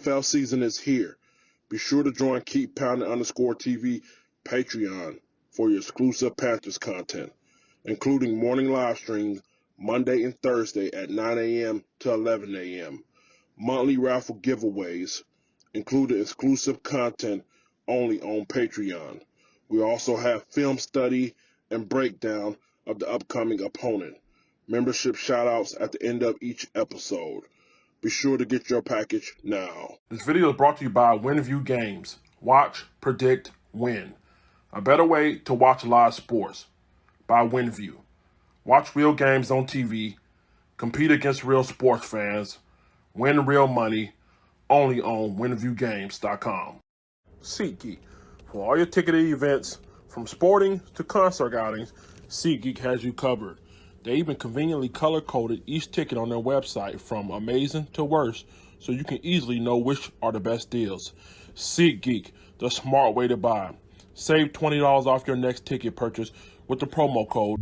NFL season is here. Be sure to join Keep Pounding _TV Patreon for your exclusive Panthers content, including morning live streams Monday and Thursday at 9 a.m. to 11 a.m., monthly raffle giveaways, including exclusive content only on Patreon. We also have film study and breakdown of the upcoming opponent, membership shoutouts at the end of each episode. Be sure to get your package now. This video is brought to you by WinView Games. Watch, predict, win. A better way to watch live sports. By WinView. Watch real games on TV. Compete against real sports fans. Win real money. Only on WinViewGames.com. SeatGeek. For all your ticketed events, from sporting to concert outings, SeatGeek has you covered. They even conveniently color-coded each ticket on their website from amazing to worst, so you can easily know which are the best deals. SeatGeek, the smart way to buy. Save $20 off your next ticket purchase with the promo code.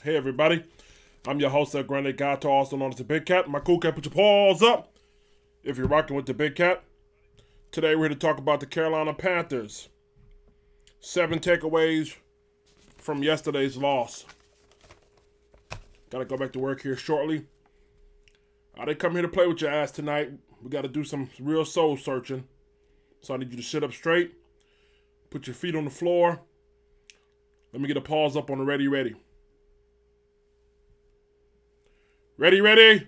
Hey everybody, I'm your host, Grande Gato, also known as the Big Cat. My cool cat, put your paws up if you're rocking with the Big Cat. Today we're here to talk about the Carolina Panthers. 7 takeaways from yesterday's loss. Gotta go back to work here shortly. I didn't come here to play with your ass tonight. We gotta do some real soul searching. So I need you to sit up straight, put your feet on the floor. Let me get a pause up on the ready. Ready?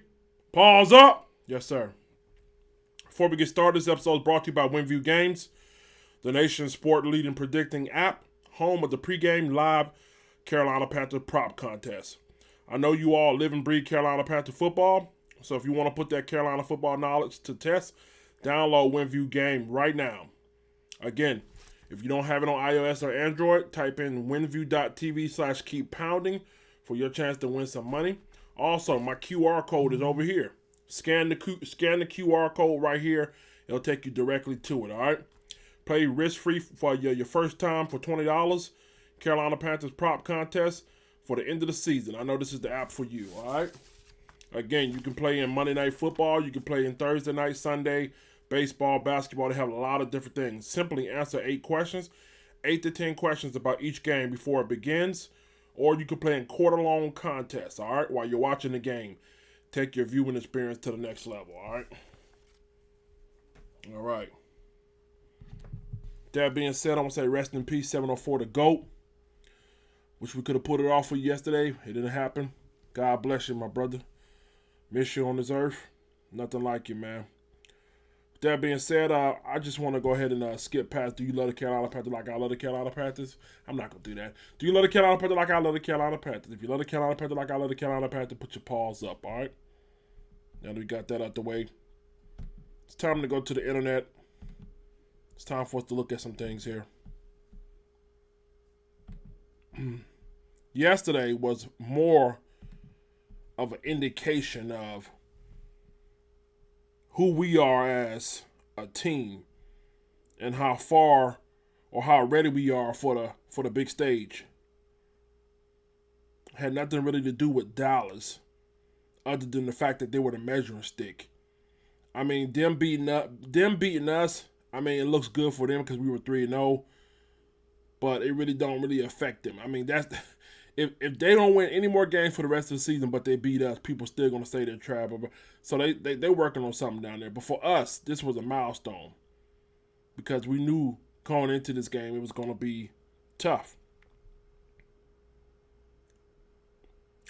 Pause up. Yes, sir. Before we get started, this episode is brought to you by WinView Games, the nation's sport leading predicting app, home of the pregame live Carolina Panther prop contest. I know you all live and breathe Carolina Panther football, so if you want to put that Carolina football knowledge to test, download WinView Game right now. Again, If you don't have it on iOS or Android, type in winview.tv/keeppounding for your chance to win some money. Also, my QR code is over here. Scan the QR code right here. It'll take you directly to it, all right? Play risk-free for your first time for $20. Carolina Panthers prop contest for the end of the season. I know this is the app for you, all right? Again, you can play in Monday Night Football. You can play in Thursday night, Sunday, baseball, basketball. They have a lot of different things. Simply answer 8 questions, 8 to 10 questions about each game before it begins. Or you can play in quarter-long contests, all right, while you're watching the game. Take your viewing experience to the next level, all right? All right. That being said, I'm going to say rest in peace, 704 the GOAT. Wish we could have put it off for you yesterday. It didn't happen. God bless you, my brother. Miss you on this earth. Nothing like you, man. With that being said, I just want to go ahead and skip past, do you love the Carolina Panthers like I love the Carolina Panthers? I'm not going to do that. Do you love the Carolina Panthers like I love the Carolina Panthers? If you love the Carolina Panthers like I love the Carolina Panthers, put your paws up, all right? Now that we got that out the way, it's time to go to the internet. It's time for us to look at some things here. Yesterday was more of an indication of who we are as a team and how far or how ready we are for the big stage. Had nothing really to do with Dallas other than the fact that they were the measuring stick. I mean, them beating us, I mean, it looks good for them because we were 3-0, but it really don't really affect them. I mean, that's if they don't win any more games for the rest of the season, but they beat us, people still gonna say they're travel. So they're working on something down there. But for us, this was a milestone because we knew going into this game it was gonna be tough.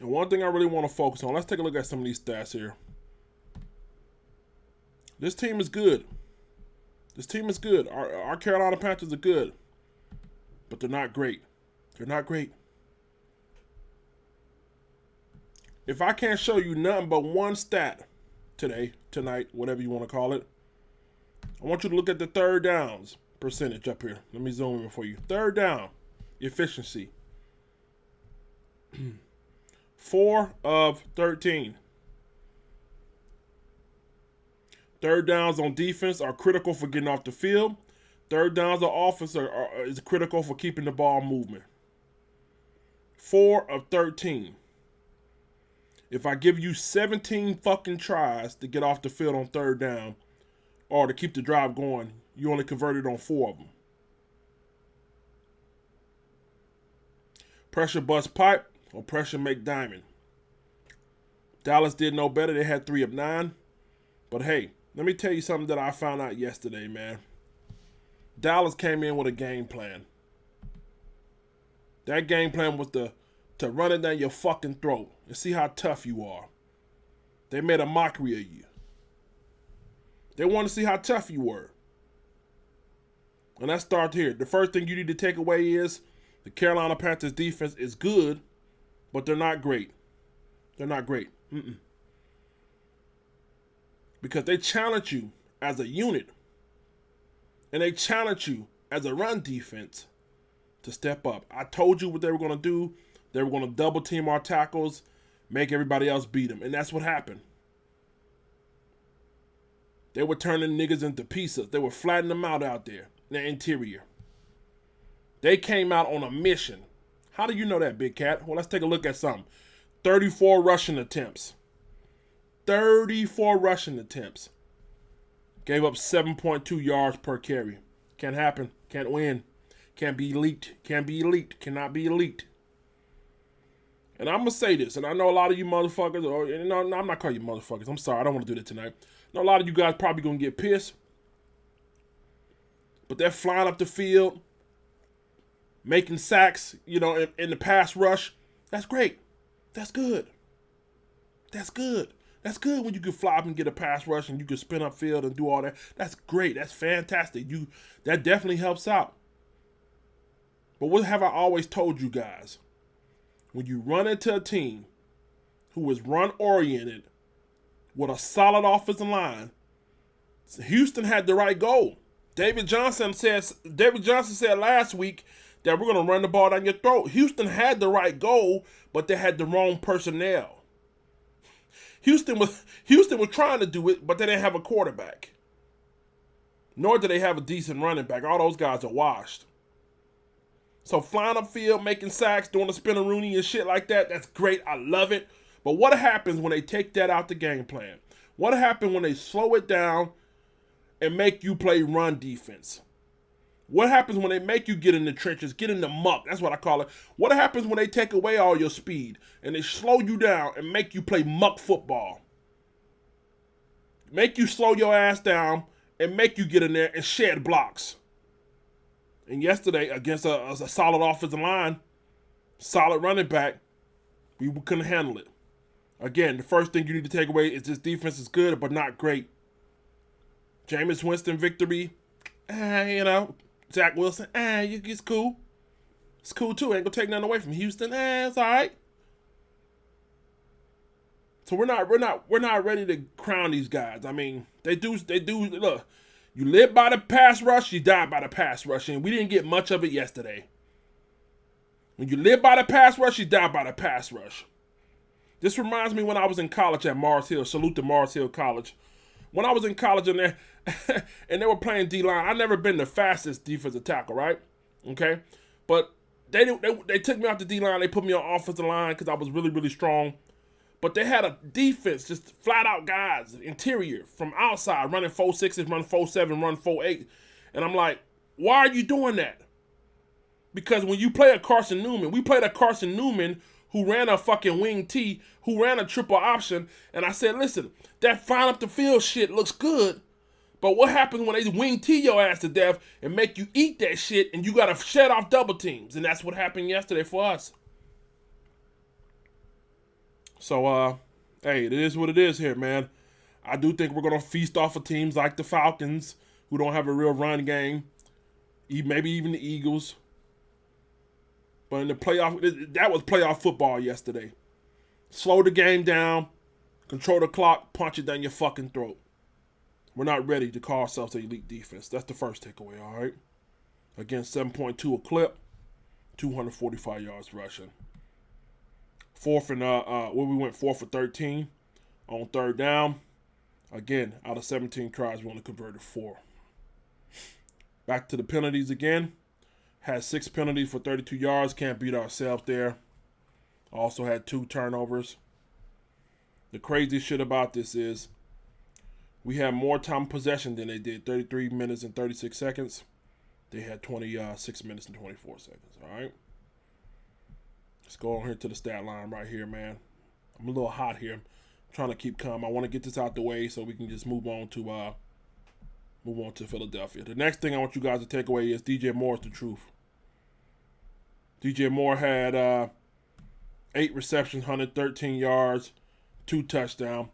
And one thing I really want to focus on, let's take a look at some of these stats here. This team is good. This team is good. Our Carolina Panthers are good, but they're not great. They're not great. If I can't show you nothing but one stat today, tonight, whatever you want to call it, I want you to look at the third downs percentage up here. Let me zoom in for you. Third down efficiency. 4 of 13. Third downs on defense are critical for getting off the field. Third downs on offense is critical for keeping the ball moving. 4 of 13. If I give you 17 fucking tries to get off the field on third down or to keep the drive going, you only converted on 4 of them. Pressure bust pipe or pressure make diamond. Dallas did no better. They had 3 of 9. But hey, let me tell you something that I found out yesterday, man. Dallas came in with a game plan. That game plan was to run it down your fucking throat and see how tough you are. They made a mockery of you. They wanted to see how tough you were. And that starts here. The first thing you need to take away is the Carolina Panthers defense is good, but they're not great. They're not great. Because they challenge you as a unit. And they challenge you as a run defense to step up. I told you what they were going to do. They were going to double team our tackles, make everybody else beat them. And that's what happened. They were turning niggas into pieces. They were flattening them out there in the interior. They came out on a mission. How do you know that, Big Cat? Well, let's take a look at something. 34 rushing attempts. 34 rushing attempts. Gave up 7.2 yards per carry. Can't happen. Can't win. Can't be elite. Can't be elite. Cannot be elite. And I'm going to say this, and I know a lot of you motherfuckers, I'm not calling you motherfuckers. I'm sorry. I don't want to do that tonight. I know a lot of you guys probably going to get pissed. But they're flying up the field, making sacks, in the pass rush. That's great. That's good. That's good. That's good when you can fly up and get a pass rush and you can spin up field and do all that. That's great. That's fantastic. That definitely helps out. But what have I always told you guys? When you run into a team who is run-oriented with a solid offensive line, Houston had the right goal. David Johnson said last week that we're going to run the ball down your throat. Houston had the right goal, but they had the wrong personnel. Houston was trying to do it, but they didn't have a quarterback. Nor do they have a decent running back. All those guys are washed. So flying upfield, making sacks, doing a spin-a-rooney and shit like that, that's great. I love it. But what happens when they take that out the game plan? What happens when they slow it down and make you play run defense? What happens when they make you get in the trenches, get in the muck? That's what I call it. What happens when they take away all your speed and they slow you down and make you play muck football? Make you slow your ass down and make you get in there and shed blocks. And yesterday, against a solid offensive line, solid running back, we couldn't handle it. Again, the first thing you need to take away is this defense is good, but not great. Jameis Winston victory, Zach Wilson, it's cool. It's cool too. Ain't gonna take nothing away from Houston. It's all right. So we're not ready to crown these guys. I mean, they do. Look, you live by the pass rush, you die by the pass rush, and we didn't get much of it yesterday. When you live by the pass rush, you die by the pass rush. This reminds me when I was in college at Mars Hill. Salute to Mars Hill College. When I was in college and they were playing D-line, I've never been the fastest defensive tackle, right? Okay? But they took me off the D-line. They put me on offensive line because I was really, really strong. But they had a defense, just flat-out guys, interior, from outside, running 4.6s, run 4.7, run 4.8. And I'm like, why are you doing that? Because when you play a Carson Newman, we played a Carson Newman who ran a fucking wing T, who ran a triple option, and I said, listen, that fine up the field shit looks good, but what happens when they wing T your ass to death and make you eat that shit and you gotta shed off double teams? And that's what happened yesterday for us. So, hey, it is what it is here, man. I do think we're gonna feast off of teams like the Falcons, who don't have a real run game, maybe even the Eagles. But in the playoff, that was playoff football yesterday. Slow the game down, control the clock, punch it down your fucking throat. We're not ready to call ourselves an elite defense. That's the first takeaway, all right? Again, 7.2 a clip, 245 yards rushing. We went 4 for 13 on third down. Again, out of 17 tries, we only converted 4. Back to the penalties again. Had 6 penalties for 32 yards. Can't beat ourselves there. Also had 2 turnovers. The crazy shit about this is we had more time possession than they did. 33 minutes and 36 seconds. They had 26 minutes and 24 seconds. All right. Let's go on here to the stat line right here, man. I'm a little hot here. I'm trying to keep calm. I want to get this out the way so we can just move on to Philadelphia. The next thing I want you guys to take away is DJ Moore is the truth. DJ Moore had 8 receptions, 113 yards, 2 touchdowns,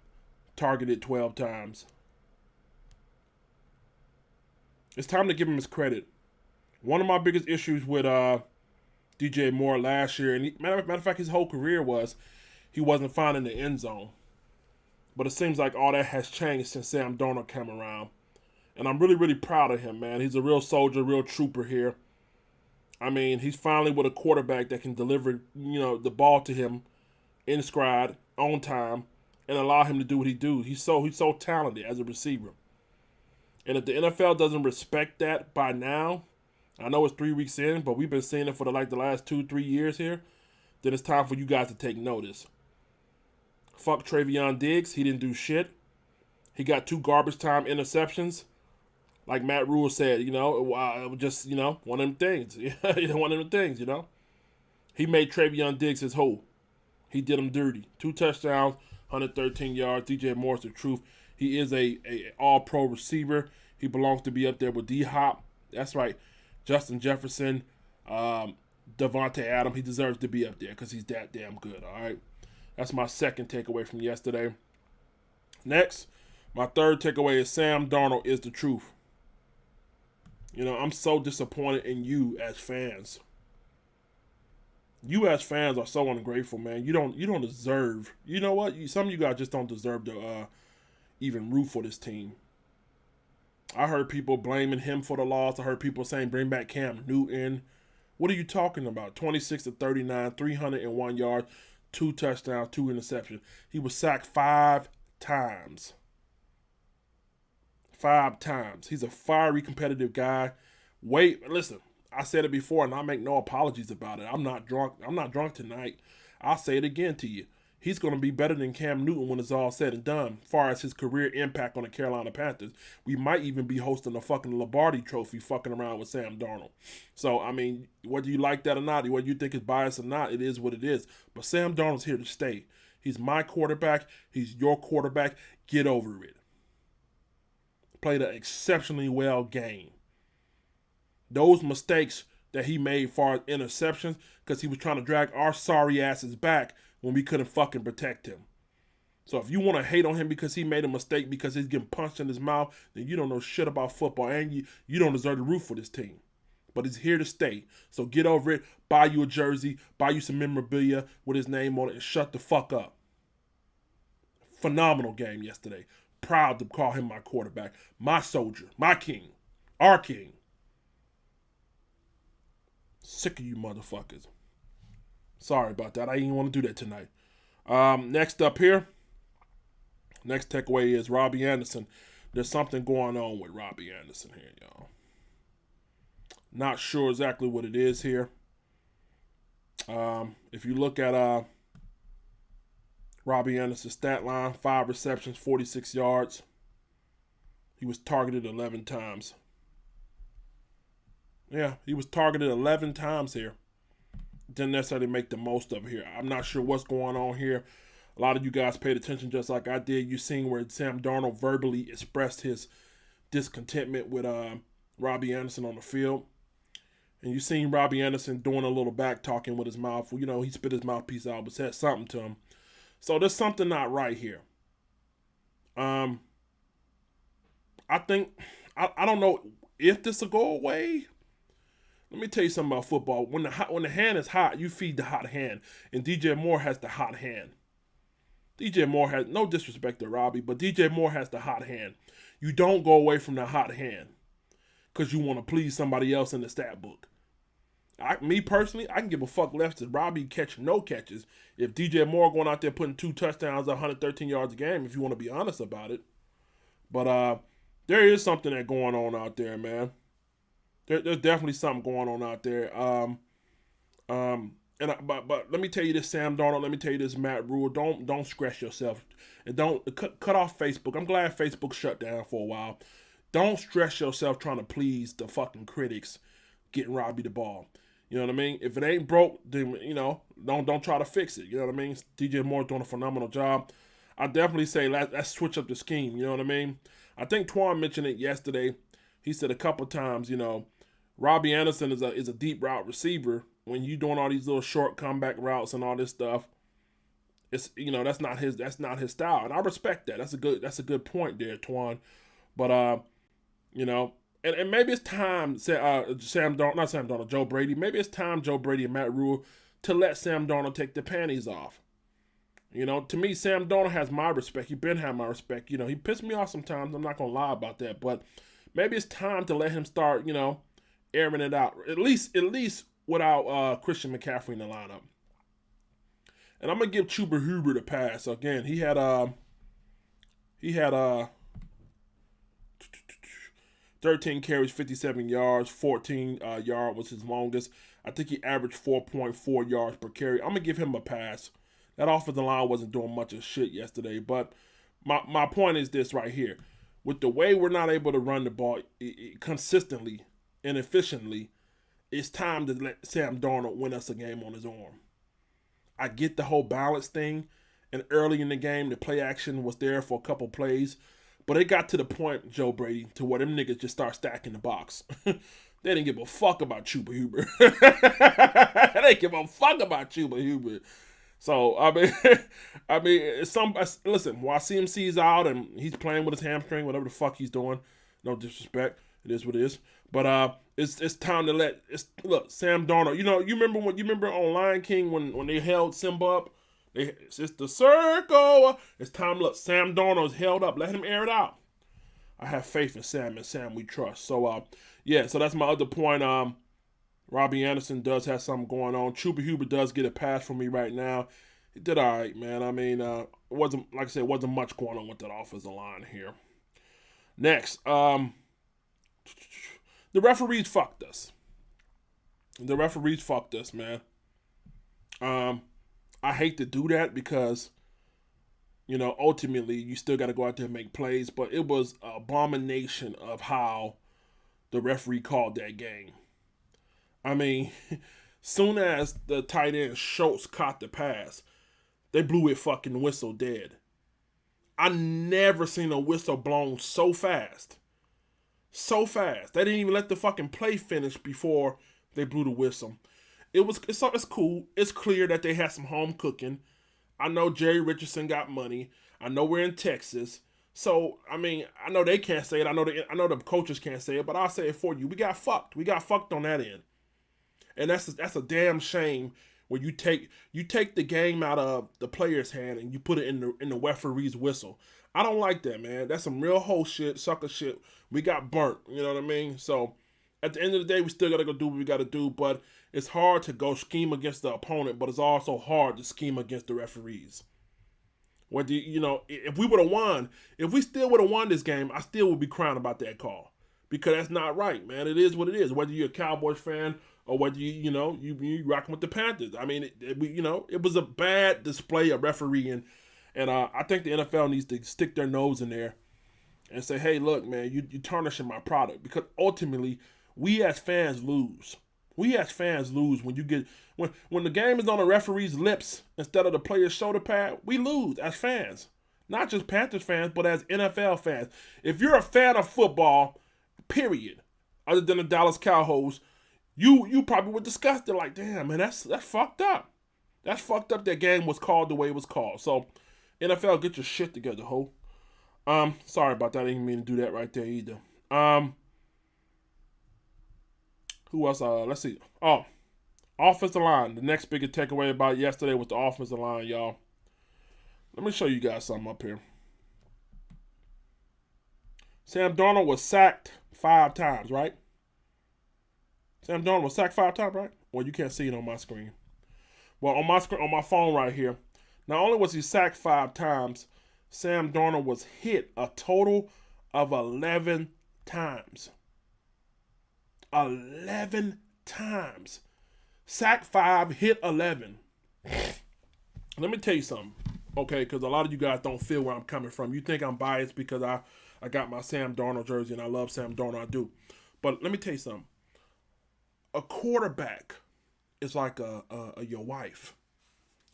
targeted 12 times. It's time to give him his credit. One of my biggest issues with DJ Moore last year, and matter of fact, his whole career was he wasn't finding the end zone. But it seems like all that has changed since Sam Darnold came around. And I'm really, really proud of him, man. He's a real soldier, real trooper here. I mean, he's finally with a quarterback that can deliver, the ball to him in stride, on time, and allow him to do what he do. He's so talented as a receiver. And if the NFL doesn't respect that by now, I know it's 3 weeks in, but we've been seeing it for the last 2-3 years here, then it's time for you guys to take notice. Fuck Travion Diggs. He didn't do shit. He got 2 garbage time interceptions. Like Matt Rule said, it was just, one of them things. One of them things, He made Travion Diggs his hoe. He did him dirty. 2 touchdowns, 113 yards. DJ Moore's the truth. He is a all-pro receiver. He belongs to be up there with D-Hop. That's right. Justin Jefferson, Devontae Adams. He deserves to be up there because he's that damn good, all right? That's my second takeaway from yesterday. Next, my third takeaway is Sam Darnold is the truth. I'm so disappointed in you as fans. You as fans are so ungrateful, man. You don't deserve. You know what? Some of you guys just don't deserve to even root for this team. I heard people blaming him for the loss. I heard people saying bring back Cam Newton. What are you talking about? 26 to 39, 301 yards, 2 touchdowns, 2 interceptions. He was sacked 5 times. 5 times. He's a fiery, competitive guy. Listen, I said it before and I make no apologies about it. I'm not drunk. I'm not drunk tonight. I'll say it again to you. He's going to be better than Cam Newton when it's all said and done, as far as his career impact on the Carolina Panthers. We might even be hosting a fucking Lombardi trophy fucking around with Sam Darnold. So, I mean, whether you like that or not, whether you think it's biased or not, it is what it is. But Sam Darnold's here to stay. He's my quarterback. He's your quarterback. Get over it. Played an exceptionally well game. Those mistakes that he made far as interceptions, because he was trying to drag our sorry asses back when we couldn't fucking protect him. So if you want to hate on him because he made a mistake because he's getting punched in his mouth, then you don't know shit about football and you don't deserve to root for this team. But he's here to stay. So get over it, buy you a jersey, buy you some memorabilia with his name on it, and shut the fuck up. Phenomenal game yesterday. Proud to call him my quarterback, my soldier, my king, our king. Sick of you motherfuckers. Sorry about that. I didn't want to do that tonight. Next up here. Next takeaway is Robbie Anderson. There's something going on with Robbie Anderson here, y'all. Not sure exactly what it is here. If you look at Robbie Anderson's stat line, 5 receptions, 46 yards. He was targeted 11 times. Yeah, he was targeted 11 times here. Didn't necessarily make the most of it here. I'm not sure what's going on here. A lot of you guys paid attention just like I did. You seen where Sam Darnold verbally expressed his discontentment with Robbie Anderson on the field. And you seen Robbie Anderson doing a little back talking with his mouth. You know, he spit his mouthpiece out but said something to him. So there's something not right here. I think, I don't know if this will go away. Let me tell you something about football. When the hand is hot, you feed the hot hand. And DJ Moore has the hot hand. DJ Moore has, no disrespect to Robbie, but DJ Moore has the hot hand. You don't go away from the hot hand because you want to please somebody else in the stat book. Me personally, I can give a fuck less to Robbie catch no catches. If DJ Moore going out there putting 2 touchdowns, 113 yards a game, if you want to be honest about it. But there is something that going on out there, man. There's definitely something going on out there. But let me tell you this, Sam Darnold. Let me tell you this, Matt Rule. Don't stress yourself, and don't cut off Facebook. I'm glad Facebook shut down for a while. Don't stress yourself trying to please the fucking critics, getting Robbie the ball. You know what I mean? If it ain't broke, then don't try to fix it. You know what I mean? DJ Moore's doing a phenomenal job. I definitely say let's switch up the scheme. You know what I mean? I think Twan mentioned it yesterday. He said a couple times, Robbie Anderson is a deep route receiver. When you doing all these little short comeback routes and all this stuff, it's that's not his style, and I respect that. That's a good point there, Twan. But and maybe it's time Joe Brady. Maybe it's time Joe Brady and Matt Rule to let Sam Darnold take the panties off. To me, Sam Darnold has my respect. He been had my respect. He pissed me off sometimes. I'm not gonna lie about that, but maybe it's time to let him start, airing it out. At least without Christian McCaffrey in the lineup. And I'm gonna give Chuba Hubbard a pass. Again, he had 13 carries, 57 yards, 14 yard was his longest. I think he averaged 4.4 yards per carry. I'm gonna give him a pass. That offensive line wasn't doing much of shit yesterday, but my point is this right here. With the way we're not able to run the ball consistently and efficiently, it's time to let Sam Darnold win us a game on his arm. I get the whole balance thing, and early in the game, the play action was there for a couple plays, but it got to the point, Joe Brady, to where them niggas just start stacking the box. They didn't give a fuck about Chuba Hubbard. They didn't give a fuck about Chuba Hubbard. So, listen, while CMC's out and he's playing with his hamstring, whatever the fuck he's doing, no disrespect, it is what it is. But it's time to look, Sam Darnold. You remember on Lion King when they held Simba up? It's the circle. It's time to look. Sam Darnold is held up. Let him air it out. I have faith in Sam, and Sam we trust. So, yeah, so that's my other point. Robbie Anderson does have something going on. Chuba Huber does get a pass from me right now. He did all right, man. I mean, it wasn't, like I said, wasn't much going on with that offensive line here. Next, the referees fucked us. The referees fucked us, man. I hate to do that because, ultimately you still got to go out there and make plays, but it was an abomination of how the referee called that game. I mean, soon as the tight end Schultz caught the pass, they blew it fucking whistle dead. I never seen a whistle blown so fast. So fast. They didn't even let the fucking play finish before they blew the whistle. It's cool. It's clear that they had some home cooking. I know Jerry Richardson got money. I know we're in Texas. So, I mean, I know they can't say it. I know the coaches can't say it, but I'll say it for you. We got fucked. We got fucked on that end. And that's a damn shame when you take the game out of the player's hand and you put it in the referee's whistle. I don't like that, man. That's some real hoe shit, sucker shit. We got burnt, you know what I mean? So at the end of the day, we still gotta go do what we gotta do, but it's hard to go scheme against the opponent, but it's also hard to scheme against the referees. If we would have won, if we still would have won this game, I still would be crying about that call. Because that's not right, man. It is what it is. Whether you're a Cowboys fan or whether you rocking with the Panthers. I mean, it was a bad display of refereeing, and I think the NFL needs to stick their nose in there and say, hey, look, man, you tarnishing my product, because ultimately we as fans lose. We as fans lose when when the game is on the referee's lips instead of the player's shoulder pad. We lose as fans, not just Panthers fans, but as NFL fans. If you're a fan of football, period, other than the Dallas Cowboys, you probably would discuss it like, damn, man, that's fucked up. That's fucked up. That game was called the way it was called. So, NFL, get your shit together, ho. Sorry about that. I didn't mean to do that right there either. Who else? Let's see. Oh, offensive line. The next biggest takeaway about yesterday was the offensive line, y'all. Let me show you guys something up here. Sam Darnold was sacked 5 times, right? Sam Darnold was sacked 5 times, right? Well, you can't see it on my screen. Well, on my screen, on my phone right here, not only was he sacked 5 times, Sam Darnold was hit a total of 11 times. 11 times. Sack 5, hit 11. Let me tell you something, okay? Because a lot of you guys don't feel where I'm coming from. You think I'm biased because I got my Sam Darnold jersey and I love Sam Darnold. I do. But let me tell you something. A quarterback is like your wife.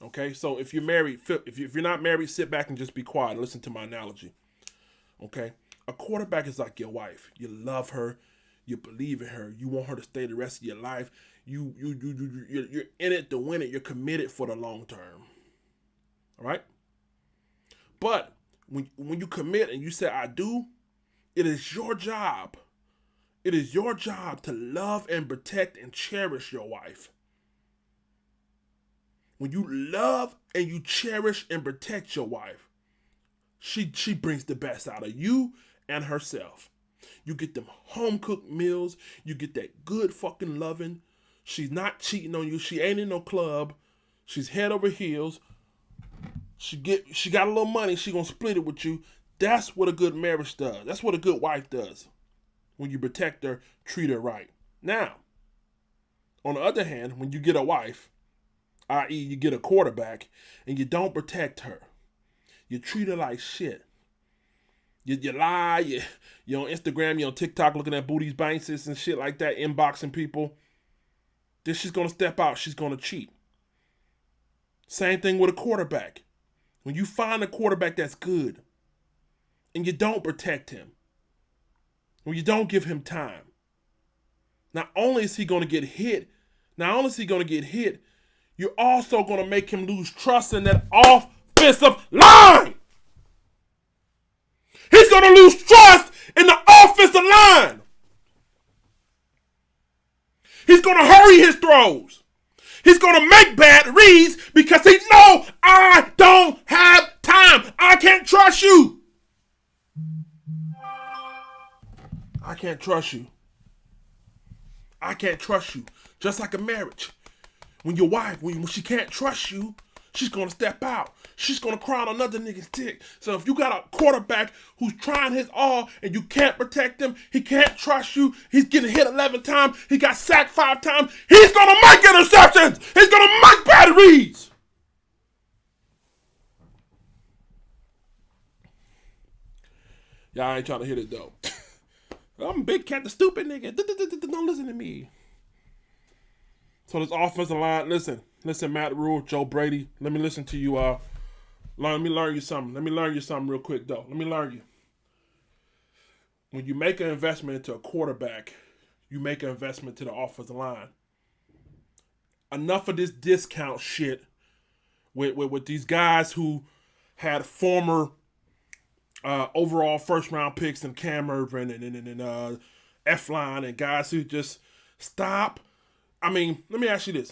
Okay? So if you're married, if you're not married, sit back and just be quiet and listen to my analogy. Okay? A quarterback is like your wife. You love her. You believe in her. You want her to stay the rest of your life. You're in it to win it. You're committed for the long term. All right? But when you commit and you say, I do, it is your job. It is your job to love and protect and cherish your wife. When you love and you cherish and protect your wife, she brings the best out of you and herself. You get them home-cooked meals. You get that good fucking loving. She's not cheating on you. She ain't in no club. She's head over heels. She got a little money. She gonna split it with you. That's what a good marriage does. That's what a good wife does. When you protect her, treat her right. Now, on the other hand, when you get a wife, i.e. you get a quarterback, and you don't protect her, you treat her like shit. You lie, you're on Instagram, you're on TikTok looking at booties, banks and shit like that, inboxing people. Then she's going to step out. She's going to cheat. Same thing with a quarterback. When you find a quarterback that's good and you don't protect him, when you don't give him time, not only is he going to get hit, you're also going to make him lose trust in that offensive line. He's going to lose trust in the offensive line. He's going to hurry his throws. He's going to make bad reads because he knows I don't have time. I can't trust you. can't trust you. I can't trust you. Just like a marriage. When your wife, when she can't trust you, she's going to step out. She's going to cry on another nigga's dick. So if you got a quarterback who's trying his all and you can't protect him, he can't trust you, he's getting hit 11 times, he got sacked 5 times, he's going to make interceptions. He's going to make bad reads. Y'all ain't trying to hit it though. I'm a big cat, the stupid nigga. Don't listen to me. So this offensive line, listen, Matt Rule, Joe Brady. Let me listen to you. Let me learn you something. Let me learn you something real quick though. Let me learn you. When you make an investment into a quarterback, you make an investment to the offensive line. Enough of this discount shit with these guys who had former overall first round picks and Cam Irvin and F-Line and guys who just stop. I mean, let me ask you this,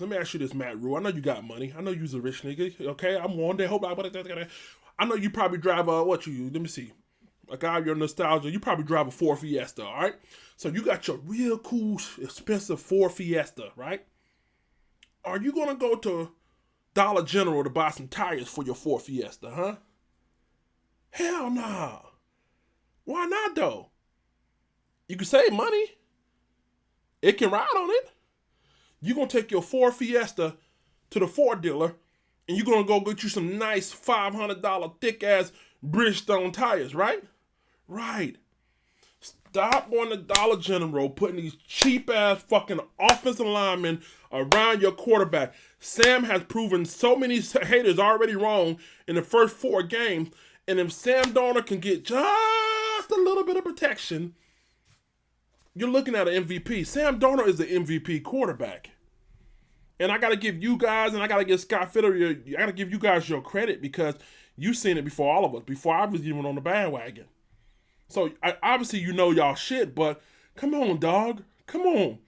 Matt Rule. I know you got money. I know you's a rich nigga. Okay, I'm one day. I know you probably drive let me see. A guy of your nostalgia, you probably drive a Ford Fiesta, all right? So you got your real cool, expensive Ford Fiesta, right? Are you gonna go to Dollar General to buy some tires for your Ford Fiesta, huh? Hell nah. Why not though? You can save money. It can ride on it. You're going to take your Ford Fiesta to the Ford dealer and you're going to go get you some nice $500 thick-ass Bridgestone tires, right? Right. Stop going to Dollar General putting these cheap-ass fucking offensive linemen around your quarterback. Sam has proven so many haters already wrong in the first 4 games, and if Sam Darnold can get just a little bit of protection, you're looking at an MVP. Sam Darnold is the MVP quarterback. And I got to give you guys, and I got to give Scott Fitter, I got to give you guys your credit because you've seen it before all of us, before I was even on the bandwagon. So, obviously, you know y'all shit, but come on, dog. Come on.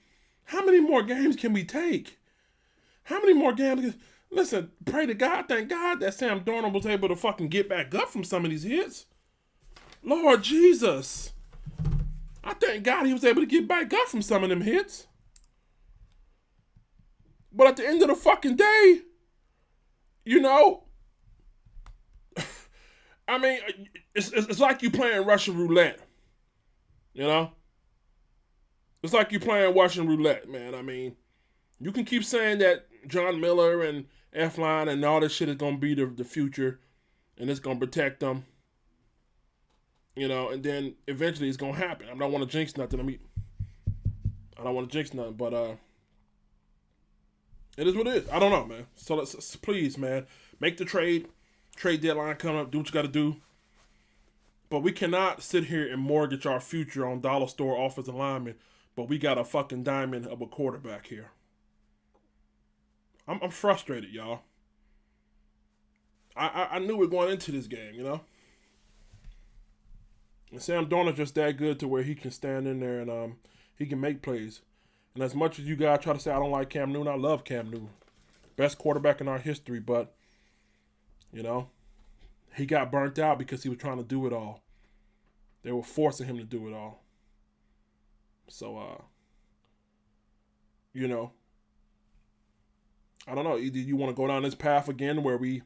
How many more games can we take? How many more games? Listen, pray to God, thank God that Sam Darnold was able to fucking get back up from some of these hits. Lord Jesus. I thank God he was able to get back up from some of them hits. But at the end of the fucking day, you know, I mean, it's like you playing Russian roulette. You know? It's like you playing Russian roulette, man. I mean, you can keep saying that John Miller and F-Line and all this shit is going to be the future and it's going to protect them. You know, and then eventually it's going to happen. I don't want to jinx nothing. I don't want to jinx nothing, but it is what it is. I don't know, man. So let's please, man, make the trade. Trade deadline coming up. Do what you got to do. But we cannot sit here and mortgage our future on dollar store offensive linemen, but we got a fucking diamond of a quarterback here. I'm frustrated, y'all. I knew we were going into this game, you know? And Sam Darnold's just that good to where he can stand in there and he can make plays. And as much as you guys try to say I don't like Cam Newton, I love Cam Newton. Best quarterback in our history, but, you know, he got burnt out because he was trying to do it all. They were forcing him to do it all. So, you know, I don't know. Either you want to go down this path again where we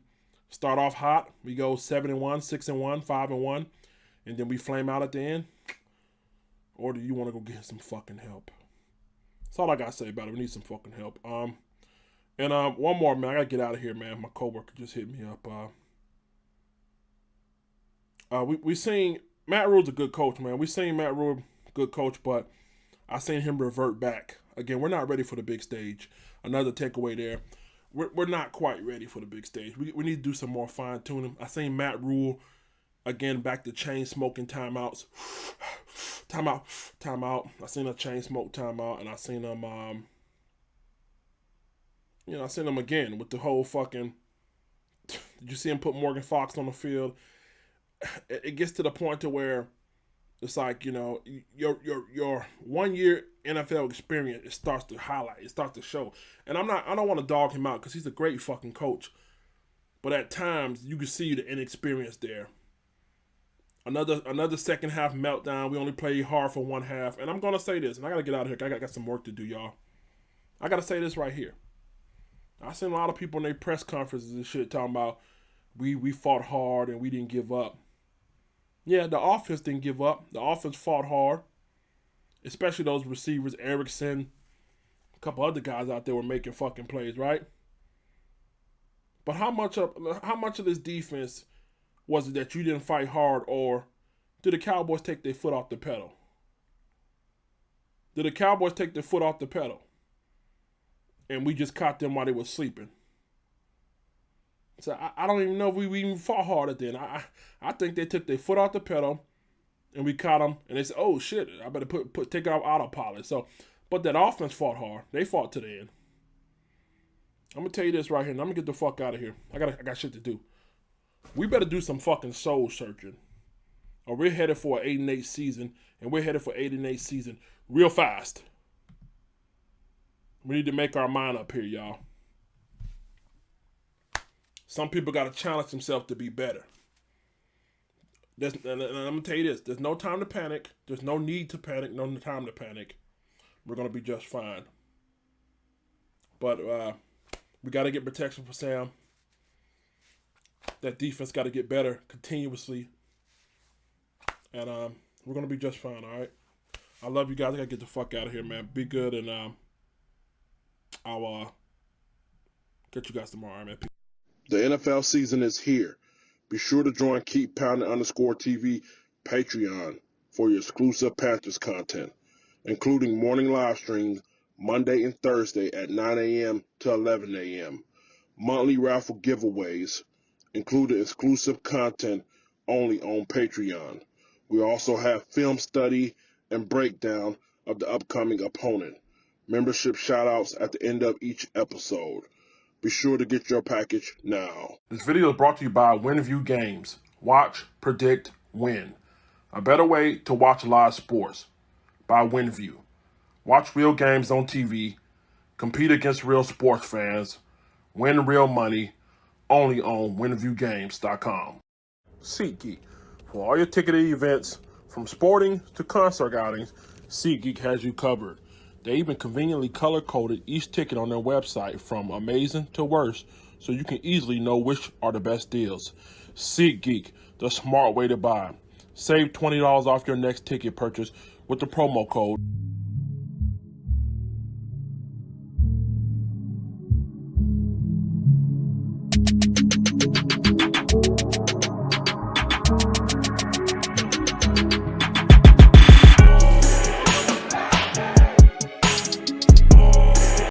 start off hot, we go 7-1, 6-1, 5-1, and then we flame out at the end, or do you want to go get some fucking help? That's all I gotta say about it. We need some fucking help. And one more, man. I gotta get out of here, man. My coworker just hit me up. We seen Matt Rule's a good coach, man. We seen Matt Rule good coach, but I seen him revert back. Again, we're not ready for the big stage. Another takeaway there. We're not quite ready for the big stage. We need to do some more fine tuning. I seen Matt Rule again back to chain smoking timeouts. Timeout. I seen a chain smoke timeout, and I seen him. I seen him again with the whole fucking. Did you see him put Morgan Fox on the field? It gets to the point to where it's like, you know, your 1 year NFL experience, it starts to highlight, it starts to show. And I don't want to dog him out because he's a great fucking coach. But at times you can see the inexperience there. Another second half meltdown. We only played hard for one half. And I'm gonna say this, and I gotta get out of here. I got some work to do, y'all. I gotta say this right here. I seen a lot of people in their press conferences and shit talking about we fought hard and we didn't give up. Yeah, the offense didn't give up. The offense fought hard, especially those receivers, Erickson, a couple other guys out there were making fucking plays, right? But how much of this defense was it that you didn't fight hard, or did the Cowboys take their foot off the pedal? Did the Cowboys take their foot off the pedal? And we just caught them while they were sleeping. So I don't even know if we even fought harder then. I think they took their foot off the pedal, and we caught them, and they said, "Oh shit, I better take off autopilot." So, but that offense fought hard. They fought to the end. I'm gonna tell you this right here, and I'm gonna get the fuck out of here. I got shit to do. We better do some fucking soul searching, or we're headed for an 8-8 season, and we're headed for 8-8 season real fast. We need to make our mind up here, y'all. Some people got to challenge themselves to be better. And I'm going to tell you this. There's no time to panic. There's no need to panic. No time to panic. We're going to be just fine. But we got to get protection for Sam. That defense got to get better continuously. And we're going to be just fine, all right? I love you guys. I got to get the fuck out of here, man. Be good, and I'll get you guys tomorrow, man. The NFL season is here. Be sure to join Keep Pounding _TV Patreon for your exclusive Panthers content, including morning live streams Monday and Thursday at 9 a.m. to 11 a.m., monthly raffle giveaways, including exclusive content only on Patreon. We also have film study and breakdown of the upcoming opponent, membership shoutouts at the end of each episode. Be sure to get your package now. This video is brought to you by WinView Games. Watch, predict, win. A better way to watch live sports. By WinView. Watch real games on TV. Compete against real sports fans. Win real money. Only on WinViewGames.com. SeatGeek. For all your ticketed events, from sporting to concert outings, SeatGeek has you covered. They even conveniently color-coded each ticket on their website from amazing to worst, so you can easily know which are the best deals. SeatGeek, the smart way to buy. Save $20 off your next ticket purchase with the promo code